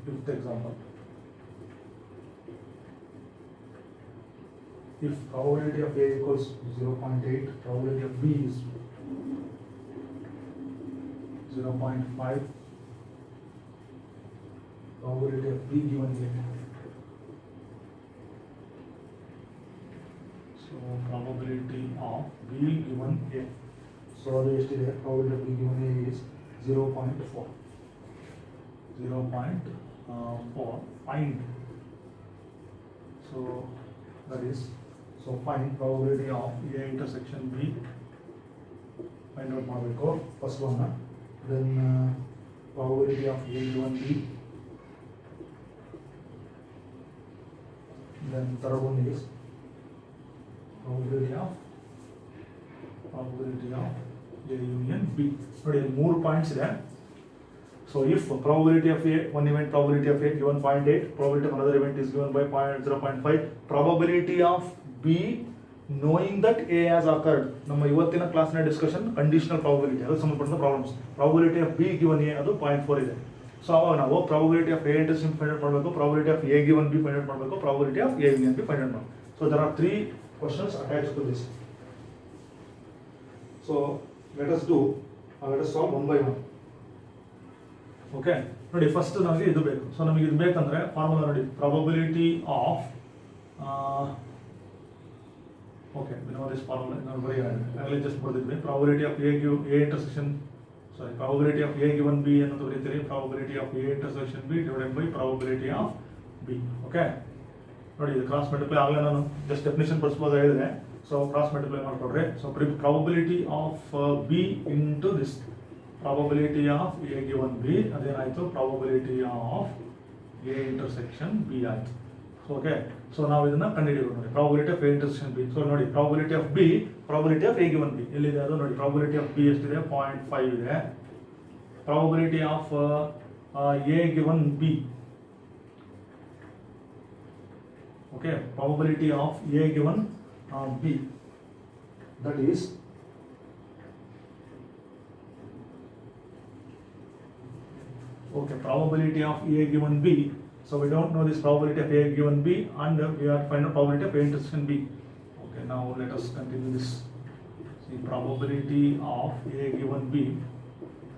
fifth example. If probability of A equals 0.8, probability of B is 0.5, probability of B given A. So probability of B given A. So the probability of B given A is 0.4. 0.4. Find. So that is, so find probability of A intersection B. Find out ಮಾಡಬೇಕು first one. Then probability of A given B. Then third one is probability of A union B. ನೋಡಿ ಮೂರು points ಇದೆ. So if probability of A, one event probability of A given 0.8, probability of another event is given by 0.5, probability of B knowing that A has occurred. ನಮ್ಮ ಇವತ್ತಿನ ಕ್ಲಾಸ್ನ discussion conditional probability, ಅದು ಸಂಬಂಧಪಟ್ಟ problems. Probability of B given A ಅದು 0.4 ಇದೆ. So ಅವಾಗ ನಾವು probability of A intersection find out ಮಾಡಬೇಕು, probability of A given B find out ಮಾಡಬೇಕು, probability of A union B find out ಮಾಡಬೇಕು. So there are 3 questions attached to this. So let us solve one by one. Okay ನೋಡಿ, first ನಮಗೆ ಇದು ಬೇಕು. So ನಮಗೆ ಇದು ಬೇಕಂದ್ರೆ formula ನೋಡಿ, probability of okay we know this formula. ನಾವು ಬರೀ ಜಸ್ಟ್ ಬರೆದಿದ್ವಿ. Probability of A intersection probability of A given B ಅನ್ನೋದು ಬರೀತೀರಿ. Probability of A intersection B divided by probability of B. Okay ನೋಡಿ, ಇದು ಕ್ರಾಸ್ ಮಲ್ಟಿಪ್ಲೈ ಆಗಲೇ ನಾನು ಜಸ್ಟ್ ಡೆಫಿನಿಷನ್ ಬರ್ಸ್ಬೋದು ಹೇಳಿದ್ರೆ. ಸೊ ಕ್ರಾಸ್ ಮಲ್ಟಿಪ್ಲೈ ಮಾಡ್ಕೊಡ್ರಿ. So probability of B into this probability of A given B, ಅದೇನಾಯಿತು probability of A intersection B ಆಯಿತು. Okay, so ನಾವು ಇದನ್ನ ಕಂಡುಹಿಡಿಯಬೇಕು ನೋಡಿ, probability of A intersection B. So ನೋಡಿ, probability of B, probability of A given B ಎಲ್ಲಿದೆ ಅದು ನೋಡಿ. probability of B ಎಷ್ಟಿದೆ? 0.5 ಇದೆ. probability of A given B, okay, probability of A given B, that is okay, probability of A given B. So we don't know this probability of A given B, and we are find out probability of A intersection B. Okay, now let us continue this. See, probability of A given B.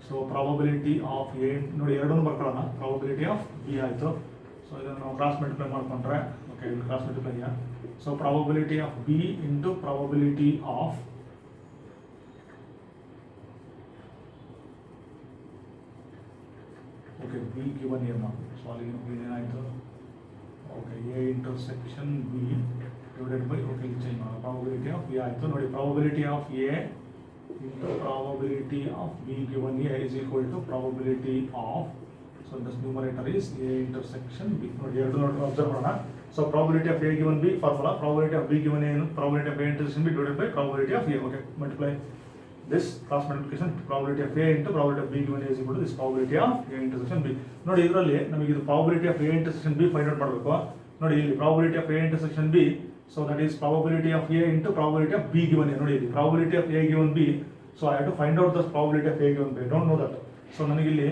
So probability of A ನೋಡಿ ಎರಡನ್ನು ಬರ್ಕೊಳ್ಳೋಣ. probability of B ಆಯಿತು. So ಇದನ್ನು ನಾವು cross multiply ಮಾಡ್ಕೊಂಡ್ರೆ okay, ಇಲ್ಲಿ cross multiply ಇದೆ. So probability of B into probability of okay, B given A mark. So all ಏನಾಯಿತು? Okay, A intersection B divided by okay, change ಮಾಡೋಣ. probability of A ಆಯಿತು ನೋಡಿ. probability of A into probability of B given A is equal to probability of, so this numerator is A intersection B. ನೋಡಿ ಎರಡು ನೋಡಿ observe ಮಾಡೋಣ. So probability of A given B formula, probability of B given A ಏನು? probability of A intersection B divided by probability of A. Okay, multiply this cross multiplication, probability of A into probability of B given A is equal to this probability of A intersection B. ನೋಡಿ ಇದರಲ್ಲಿ ನಮಗೆ ಇದು probability of A intersection B find out ಮಾಡಬೇಕು. ನೋಡಿ ಇಲ್ಲಿ probability of A intersection B, so that is probability of A into probability of B given A. ನೋಡಿ ಇಲ್ಲಿ probability of A given B, so I have to find out the probability of A given B. I don't know that. So ನನಗೆ ಇಲ್ಲಿ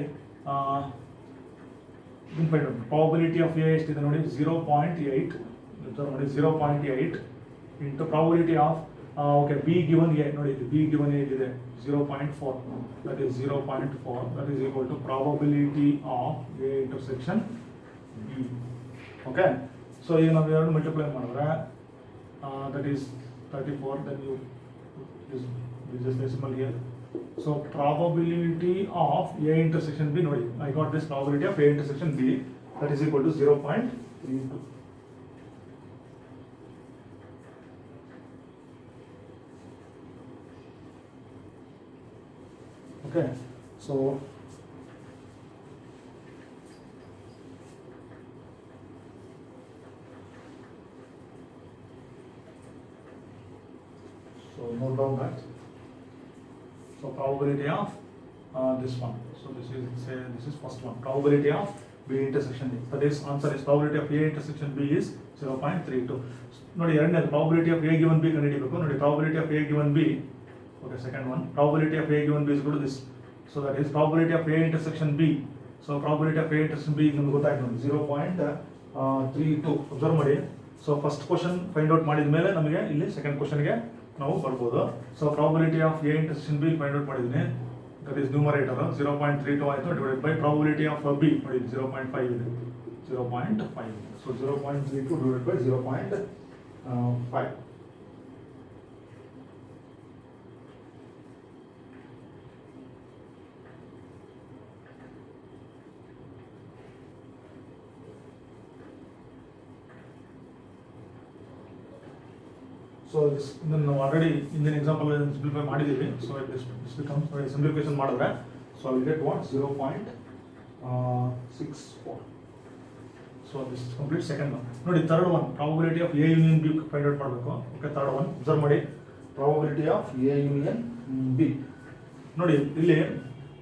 ಇದನ್ನು find out probability of A ಎಷ್ಟಿದೆ ನೋಡಿ 0.8 ನೋಡಿ 0.8 into probability of okay, B given A ನೋಡಿ ಇದು B given A ಇದೆ 0.4, that is 0.4, that is equal to probability of A intersection B. Okay, so ಈಗ ನಾವು ಎರಡು ಮಲ್ಟಿಪ್ಲೈ ಮಾಡಿದ್ರೆ that is 34, then you this decimal here. So probability of A intersection B ನೋಡಿ, I got this probability of A intersection B, that is equal to 0.32. Okay, so note down that. So probability of this one. So this is first one. Probability of B intersection B. That is answer is probability of A intersection B is 0.32. ನೋಡಿ ಎರಡನೇದು probability of A given B ಕಂಡುಹಿಡಿಯಬೇಕು. ನೋಡಿ probability of A given B. Okay, second one, probability of A given B is equal to this. So that is probability of A intersection B. So probability of A intersection B ನಮ್ಗೆ ಗೊತ್ತಾಯ್ತು ನೋಡಿ 0.32 observe ಮಾಡಿ. So first question find out ಮಾಡಿದ ಮೇಲೆ ನಮಗೆ ಇಲ್ಲಿ second ಕ್ವಶನ್ಗೆ ನಾವು ಬರ್ಬೋದು. So probability of A intersection B find out ಮಾಡಿದ್ದೀನಿ, ದಟ್ ಈಸ್ ನ್ಯೂಮರೇಟರ್ 0.32 ಆಯಿತು, divided by probability of B ನೋಡಿ 0.5 ಇದೆ, 0.5. So 0.32 divided by 0.5. ಸೊ ಇದನ್ನು ಆಲ್ರೆಡಿ ಇಂದಿನ ಎಕ್ಸಾಂಪಲ್ ಸಿಂಪ್ಲಿಫೈ ಮಾಡಿದ್ದೀವಿ. ಸೊ ದಿಸ್ ಬಿಕಮ್ಸ್ ಸಿಂಪ್ಲಿಫಿಕೇಶನ್ ಮಾಡಿದ್ರೆ so will get what 0.64. So this complete second one. ನೋಡಿ third one probability of A union B find out ಮಾಡಬೇಕು. Okay, third one observe ಮಾಡಿ, probability of A union B. ನೋಡಿ ಇಲ್ಲಿ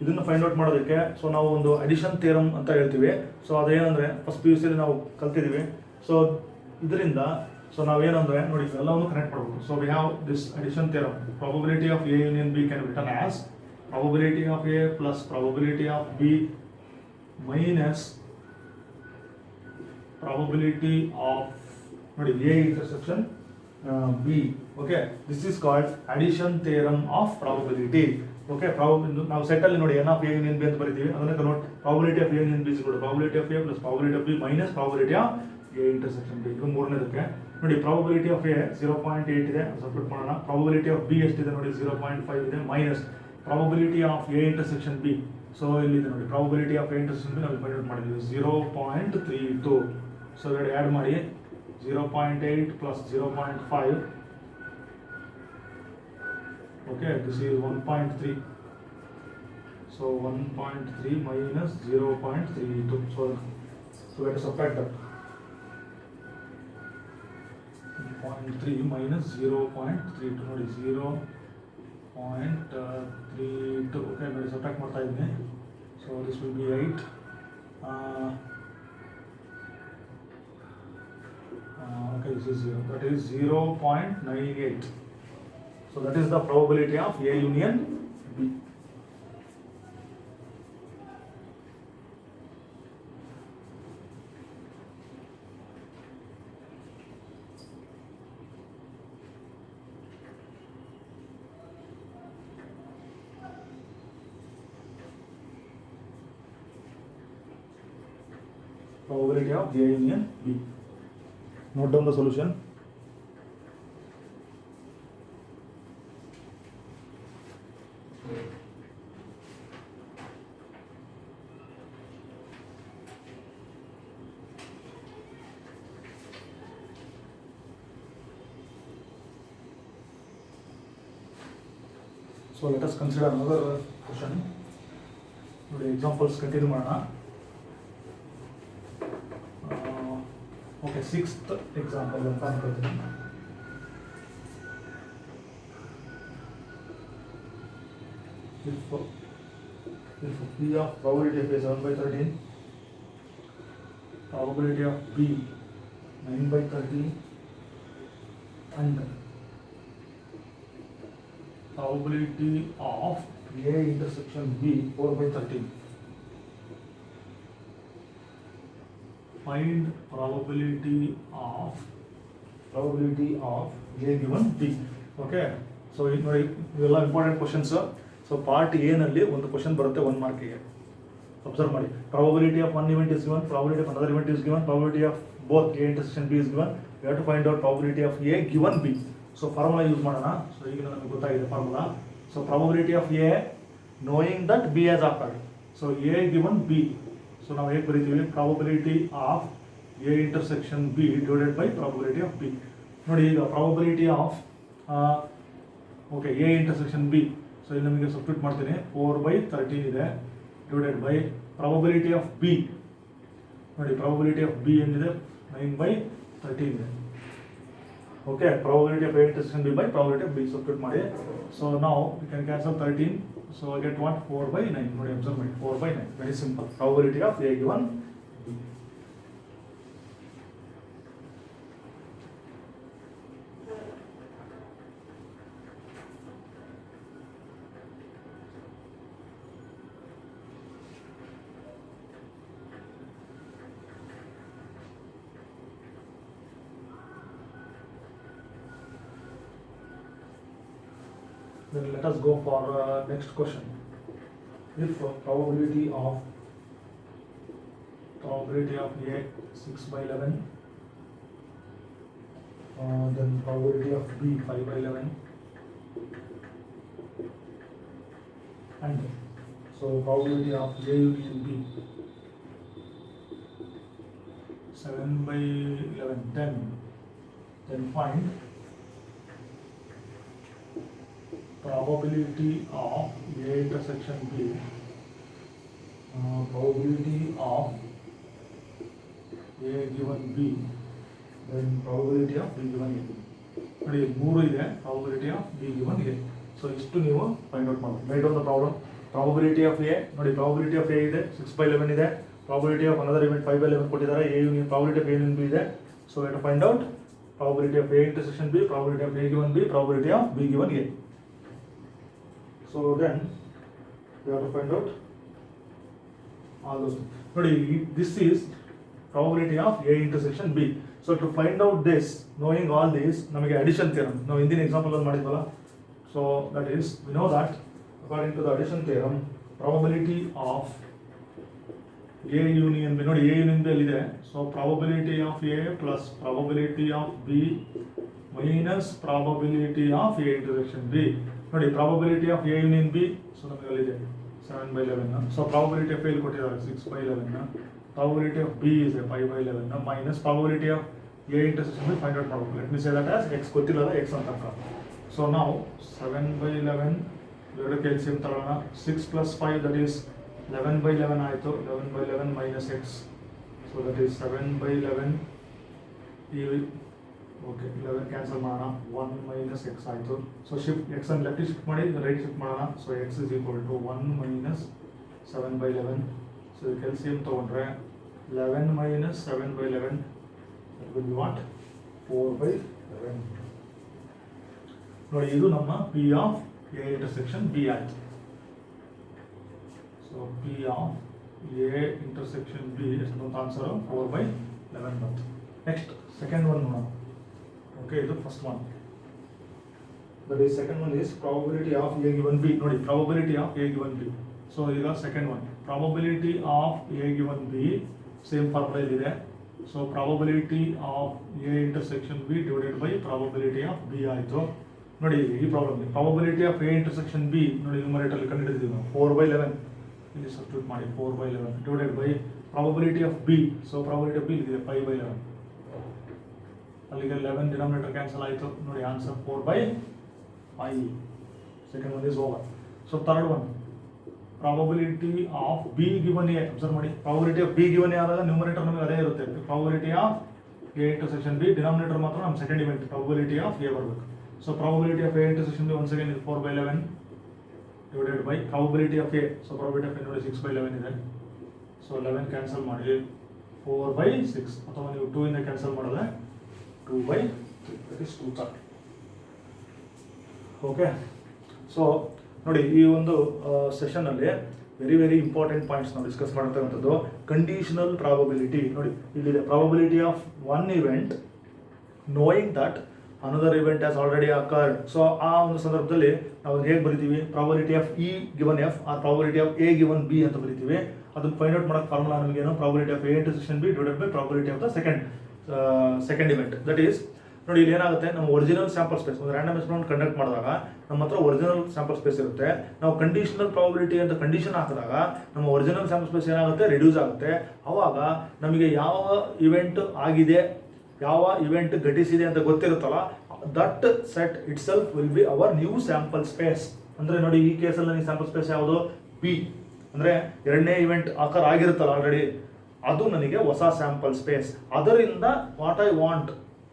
ಇದನ್ನು find out ಮಾಡೋದಕ್ಕೆ so ನಾವು ಒಂದು ಅಡಿಷನ್ ಥಿಯರಮ್ ಅಂತ ಹೇಳ್ತೀವಿ. ಸೊ ಅದೇನಂದರೆ ಫಸ್ಟ್ ಪಿ ಯು ಸಿಯಲ್ಲಿ ನಾವು ಕಲ್ತಿದ್ದೀವಿ. ಸೊ ಇದರಿಂದ ಸೊ ನಾವೇನಂದ್ರೆ ನೋಡಿ ಎಲ್ಲವನ್ನು ಕನೆಕ್ಟ್ ಮಾಡಬೇಕು. So we have this addition theorem, probability of A union B can return as probability of A plus probability of B minus probability of ನೋಡಿ A intersection B. Okay, this is called addition theorem of probability. Okay, ನಾವು ಸೆಟ್ಟಲ್ಲಿ ನೋಡಿ N of A union B ಅಂತ ಬರೀತೀವಿ, ಅದನ್ನ convert probability of A union B probability of A plus probability of B minus probability of A intersection B. ಇದು ಮೂರನೇದಕ್ಕೆ ನೋಡಿ probability of A 0.8 ಇದೆ, substitute ಮಾಡೋಣ. ಪ್ರಾಬಬಿಲಿಟಿ ಆಫ್ ಬಿ ಎಷ್ಟಿದೆ ನೋಡಿ 0.5 ಇದೆ, minus probability of A intersection B. So ಇಲ್ಲಿದೆ ನೋಡಿ probability of A intersection B ನಾವು ಫೈಂಡ್ ಔಟ್ ಮಾಡಿದ್ದೀವಿ 0.32. ಸೊ ಎರಡು ಆ್ಯಡ್ ಮಾಡಿ 0.8 plus 0.5. Okay, this is 1.3. So 1.3 minus 0.32. So let us subtract that. 0.3 minus 0.32 ನೋಡಿ 0.32. ಓಕೆ, ನೋಡಿ ಸಬ್ಟ್ರಾಕ್ಟ್ ಮಾಡ್ತಾ ಇದ್ದೀನಿ. So this will be 8. Okay, this is 0, that is 0.98. So that is the probability of A union B. Probability of A union B. Note down the solution. So let us consider another question. Today examples continue ಮಾಡೋಣ. Okay, sixth example ಅಂತ ಅನ್ಕೊಳ್ತೀನಿ. If P of probability of A 7/13, probability of B 9/13 and probability of A intersection B 4/13. Find probability of A given B. Okay, so ಇವೆಲ್ಲ important questions. So part A ನಲ್ಲಿ ಒಂದು question ಬರುತ್ತೆ 1 ಮಾರ್ಕಿಗೆ. Observe ಮಾಡಿ, probability of one event is given, probability of another event is given, probability of both A intersection B is given. You have to find out probability of A given B. So formula use ಮಾಡೋಣ. So ಈಗ ನಮಗೆ ಗೊತ್ತಾಗಿದೆ formula. So probability of A knowing that B has occurred. So A given B. So ನಾವು ಹೇಗೆ ಬರೀತೀವಿ, probability of A intersection B divided by probability of B. ನೋಡಿ ಈಗ probability of okay A intersection B. So ಇಲ್ಲಿ ನಮಗೆ substitute ಮಾಡ್ತೀನಿ, 4/13 ಇದೆ, divided by probability of B. ನೋಡಿ ಪ್ರಾಬಬಿಲಿಟಿ ಆಫ್ ಬಿ ಏನಿದೆ 9/13 ಇದೆ. Okay, probability of A intersection B by probability of B substitute ಮಾಡಿ. ಸೊ ನಾವು we can cancel 13. So I get what 4/9. ನೋಡಿ ಅಬ್ಸರ್ವ್ ಮಾಡಿ, 4/9. Very simple. Probability of A given B. Then let us go for next question. If probability of A 6 by 11, then probability of B 5 by 11, and so probability of A union B 7 by 11, 10. Then find probability of A intersection B, probability of A given B, then probability of B given A. ನೋಡಿ ಮೂರು ಇದೆ probability of B given A. So ಇಷ್ಟು ನೀವು find out ಮಾಡಬೇಕು. Right on the problem. probability of A ನೋಡಿ probability of A ಇದೆ 6 by 11 ಇದೆ. probability of another event 5 by 11 ಕೊಟ್ಟಿದ್ದಾರೆ. A union probability of A union B ಇದೆ. So we have to find out probability of A intersection B, probability of A given B, probability of B given A. So then we have to find out all those. ನೋಡಿ this is probability of A intersection B. So to find out this, knowing all this, ನಮಗೆ addition theorem ನಾವು ಹಿಂದಿನ example ಅಲ್ಲಿ ಮಾಡಿದ್ವಲ್ಲ. So that is, we know that according to the addition theorem, probability of A union B, ನೋಡಿ A union B ಅಲ್ಲಿದೆ. So probability of A plus probability of B minus probability of A intersection B. ನೋಡಿ probability of A union B, so ನಮಗೆ ಅಲ್ಲಿದೆ 7 by 11. So probability of A ಇಲ್ಲಿ ಕೊಟ್ಟಿದ್ದಾರೆ 6 by 11. Probability of B is 5 by 11 minus probability of A intersection B find out ಮಾಡಬೇಕು. Let me say that as x ಗೊತ್ತಿಲ್ಲದ x ಅಂತ. So now 7 by 11 ಎರಡಕ್ಕೆ LCM ತಗೊಳ್ಳೋಣ. 6 plus 5 that is 11 by 11 ಆಯಿತು. 11 by 11 minus x, so that is 7 by 11. Okay 11 cancel ಮಾಡೋಣ. 1 minus x ಆಯಿತು. So shift x ಅನ್ನು left shift ಮಾಡಿ right shift ಮಾಡೋಣ. So x is equal to 1 minus 7 by 11. So ಇದಕ್ಕೆ LCM ತೊಗೊಂಡ್ರೆ 11 minus 7 by 11 that will be what? 4 by 11. ನೋಡಿ ಇದು ನಮ್ಮ P of A intersection B ಆಯಿತು. So P of A intersection B ಎಷ್ಟು answer 4 by 11 ಬಂತು. Next second one ನೋಡೋಣ. Okay ಇದು first one. That is second one is probability of A given B. ನೋಡಿ probability of A given B. So ಈಗ second one probability of A given B same formula ಇದೆ. So probability of A intersection B divided by probability of B ಆಯಿತು. ನೋಡಿ ಈ problem probability of A intersection B ನೋಡಿ numerator ಅಲ್ಲಿ ಕಂಡುಹಿಡಿದಿದ್ದೀವಿ ನಾವು 4 by 11 ಇಲ್ಲಿ substitute ಮಾಡಿ 4 by 11 divided by probability of B. So probability of B ಇದೆ 5 by 11. ಅಲ್ಲಿಗೆ 11 ಡಿನಾಮಿನೇಟರ್ ಕ್ಯಾನ್ಸಲ್ ಆಯಿತು. ನೋಡಿ answer 4 by 5. Second one is over. So third one probability of B given A. Observe ಮಾಡಿ probability of B given A ಆದಾಗ numerator ನಮಗೆ ಅದೇ ಇರುತ್ತೆ. Probability of A intersection B, denominator ಮಾತ್ರ ನಮ್ಮ second event probability of A ಬರಬೇಕು. So probability of A intersection B once again is 4 by 11 divided by probability of A. So probability of A ನೋಡಿ 6 by 11 ಇದೆ. So 11 cancel ಮಾಡಿ 4 by 6 ಅಥವಾ ನೀವು 2 ಇಂದ cancel ಮಾಡಿದ್ರೆ 2 by 3, that is 2/3. Okay. So ನೋಡಿ ಈ ಒಂದು ಸೆಷನ್ ಅಲ್ಲಿ ವೆರಿ ಇಂಪಾರ್ಟೆಂಟ್ ಪಾಯಿಂಟ್ಸ್ ನಾವು ಡಿಸ್ಕಸ್ ಮಾಡ್ತಕ್ಕಂಥದ್ದು ಕಂಡೀಷನಲ್ ಪ್ರಾಬಬಿಲಿಟಿ. ನೋಡಿ ಇಲ್ಲಿದೆ probability of one event knowing that another event has already occurred. So ಆ ಒಂದು ಸಂದರ್ಭದಲ್ಲಿ ನಾವು ಹೇಗೆ ಬರಿತೀವಿ probability of E given F or probability of A given B ಅಂತ ಬರಿತೀವಿ. ಅದನ್ನು ಫೈಂಡ್ ಔಟ್ ಮಾಡೋಕ್ಕೆ ಫಾರ್ಮುಲಾ ನಮಗೇನು probability of A intersection B divided by probability of the second event. That is ನೋಡಿ ಇಲ್ಲಿ ಏನಾಗುತ್ತೆ ನಮ್ಮ ಒರಿಜಿನಲ್ ಸ್ಯಾಂಪಲ್ ಸ್ಪೇಸ್ ಒಂದು ರ್ಯಾಂಡಮ್ ಎಕ್ಸ್ಪೆರಿಮೆಂಟ್ ಕಂಡಕ್ಟ್ ಮಾಡಿದಾಗ ನಮ್ಮ ಹತ್ರ ಒರಿಜಿನಲ್ ಸ್ಯಾಂಪಲ್ ಸ್ಪೇಸ್ ಇರುತ್ತೆ. ನಾವು ಕಂಡೀಷನಲ್ ಪ್ರಾಬಬಿಲಿಟಿ ಅಂತ ಕಂಡೀಷನ್ ಹಾಕಿದಾಗ ನಮ್ಮ ಒರಿಜಿನಲ್ ಸ್ಯಾಂಪಲ್ ಸ್ಪೇಸ್ ಏನಾಗುತ್ತೆ ರಿಡ್ಯೂಸ್ ಆಗುತ್ತೆ. ಆವಾಗ ನಮಗೆ ಯಾವ ಇವೆಂಟ್ ಆಗಿದೆ ಯಾವ ಇವೆಂಟ್ ಘಟಿಸಿದೆ ಅಂತ ಗೊತ್ತಿರುತ್ತಲ್ಲ that set itself will be our new sample space. ಅಂದರೆ ನೋಡಿ ಈ ಕೇಸಲ್ಲಿ ನನಗೆ ಸ್ಯಾಂಪಲ್ ಸ್ಪೇಸ್ ಯಾವುದು P ಅಂದರೆ ಎರಡನೇ ಇವೆಂಟ್ ಆಕರ್ ಆಗಿರುತ್ತಲ್ಲ ಆಲ್ರೆಡಿ ಅದು ನನಗೆ ಹೊಸ ಸ್ಯಾಂಪಲ್ ಸ್ಪೇಸ್. ಅದರಿಂದ what I want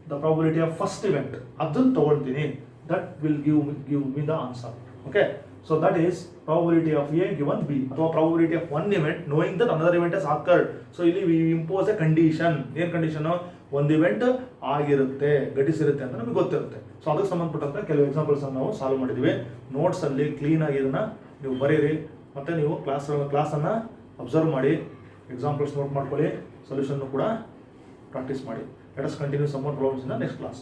the probability of first event ಅದನ್ನು ತಗೊಳ್ತೀನಿ. That will give me the answer. Okay. So that is probability of A given B ಅಥವಾ probability of one event knowing that another event has occurred. So ಇಲ್ಲಿ V impose A condition. ಏನು condition? ಒಂದು event ಆಗಿರುತ್ತೆ ಘಟಿಸಿರುತ್ತೆ ಅಂತ ನಮಗೆ ಗೊತ್ತಿರುತ್ತೆ. So ಅದಕ್ಕೆ ಸಂಬಂಧಪಟ್ಟಂತ ಕೆಲವು ಎಕ್ಸಾಂಪಲ್ಸ್ ನಾವು ಸಾಲ್ವ್ ಮಾಡಿದ್ದೀವಿ. ನೋಟ್ಸಲ್ಲಿ ಕ್ಲೀನಾಗಿ ಇದನ್ನು ನೀವು ಬರೀರಿ ಮತ್ತು ನೀವು ಕ್ಲಾಸನ್ನು ಅಬ್ಸರ್ವ್ ಮಾಡಿ ಎಕ್ಸಾಂಪಲ್ಸ್ ನೋಟ್ ಮಾಡ್ಕೊಳ್ಳಿ. ಸೊಲ್ಯೂಷನ್ನು ಕೂಡ ಪ್ರಾಕ್ಟೀಸ್ ಮಾಡಿ. Let us continue some more problems in the next class.